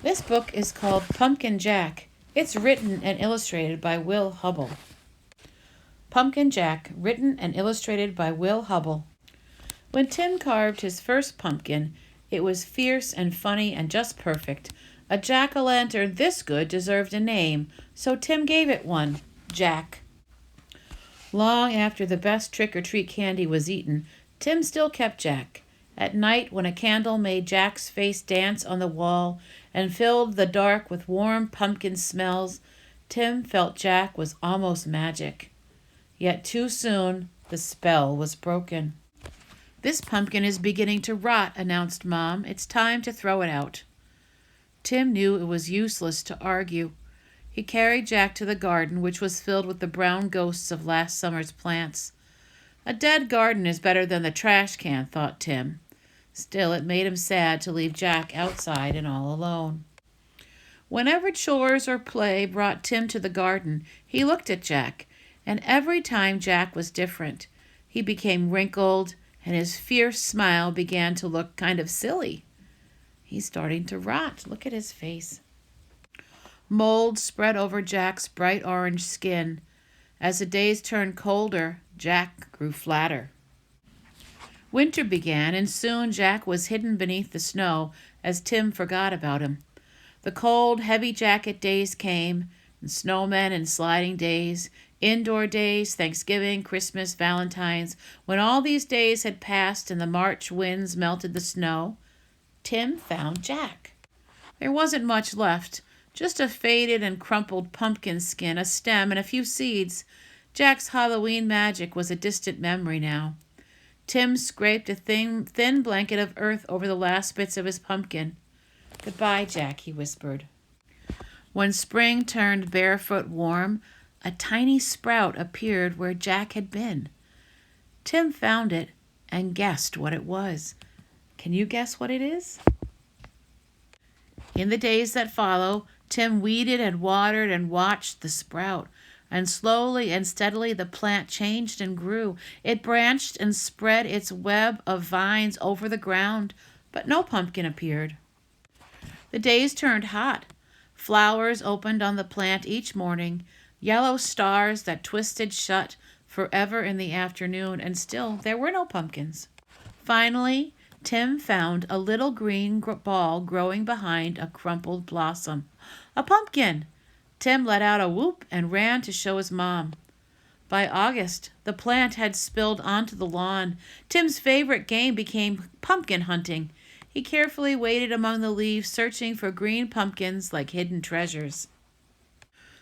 This book is called Pumpkin Jack. It's written and illustrated by Will Hubble. Pumpkin Jack, written and illustrated by Will Hubble. When Tim carved his first pumpkin, it was fierce and funny and just perfect. A jack-o'-lantern this good deserved a name, so Tim gave it one, Jack. Long after the best trick-or-treat candy was eaten, Tim still kept Jack. At night, when a candle made Jack's face dance on the wall and filled the dark with warm pumpkin smells, Tim felt Jack was almost magic. Yet too soon, the spell was broken. "This pumpkin is beginning to rot," announced Mom. "It's time to throw it out." Tim knew it was useless to argue. He carried Jack to the garden, which was filled with the brown ghosts of last summer's plants. A dead garden is better than the trash can, thought Tim. Still, it made him sad to leave Jack outside and all alone. Whenever chores or play brought Tim to the garden, he looked at Jack, and every time Jack was different. He became wrinkled, and his fierce smile began to look kind of silly. "He's starting to rot. Look at his face." Mold spread over Jack's bright orange skin. As the days turned colder, Jack grew flatter. Winter began, and soon Jack was hidden beneath the snow as Tim forgot about him. The cold, heavy jacket days came, and snowmen and sliding days, indoor days, Thanksgiving, Christmas, Valentine's. When all these days had passed and the March winds melted the snow, Tim found Jack. There wasn't much left, just a faded and crumpled pumpkin skin, a stem, and a few seeds. Jack's Halloween magic was a distant memory now. Tim scraped a thin blanket of earth over the last bits of his pumpkin. "Goodbye, Jack," he whispered. When spring turned barefoot warm, a tiny sprout appeared where Jack had been. Tim found it and guessed what it was. Can you guess what it is? In the days that follow, Tim weeded and watered and watched the sprout. And slowly and steadily the plant changed and grew. It branched and spread its web of vines over the ground, but no pumpkin appeared. The days turned hot. Flowers opened on the plant each morning, yellow stars that twisted shut forever in the afternoon, and still there were no pumpkins. Finally, Tim found a little green ball growing behind a crumpled blossom. A pumpkin! Tim let out a whoop and ran to show his mom. By August, the plant had spilled onto the lawn. Tim's favorite game became pumpkin hunting. He carefully waded among the leaves, searching for green pumpkins like hidden treasures.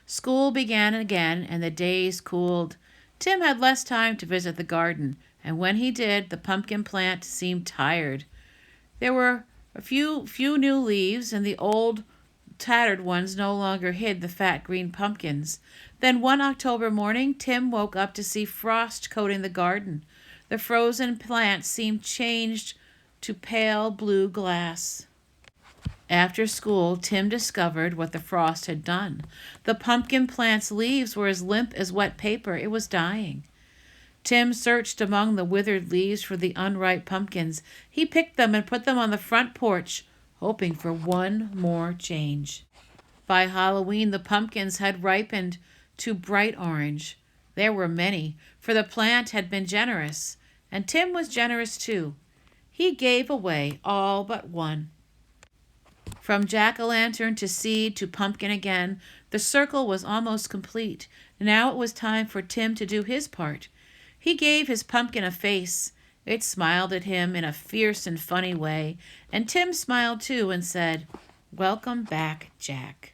School began again, and the days cooled. Tim had less time to visit the garden, and when he did, the pumpkin plant seemed tired. There were a few new leaves, and the old tattered ones no longer hid the fat green pumpkins. Then one October morning, Tim woke up to see frost coating the garden. The frozen plant seemed changed to pale blue glass. After school, Tim discovered what the frost had done. The pumpkin plant's leaves were as limp as wet paper. It was dying. Tim searched among the withered leaves for the unripe pumpkins. He picked them and put them on the front porch, hoping for one more change. By Halloween, the pumpkins had ripened to bright orange. There were many, for the plant had been generous, and Tim was generous too. He gave away all but one. From jack-o'-lantern to seed to pumpkin again, the circle was almost complete. Now it was time for Tim to do his part. He gave his pumpkin a face. It smiled at him in a fierce and funny way, and Tim smiled too and said, "Welcome back, Jack."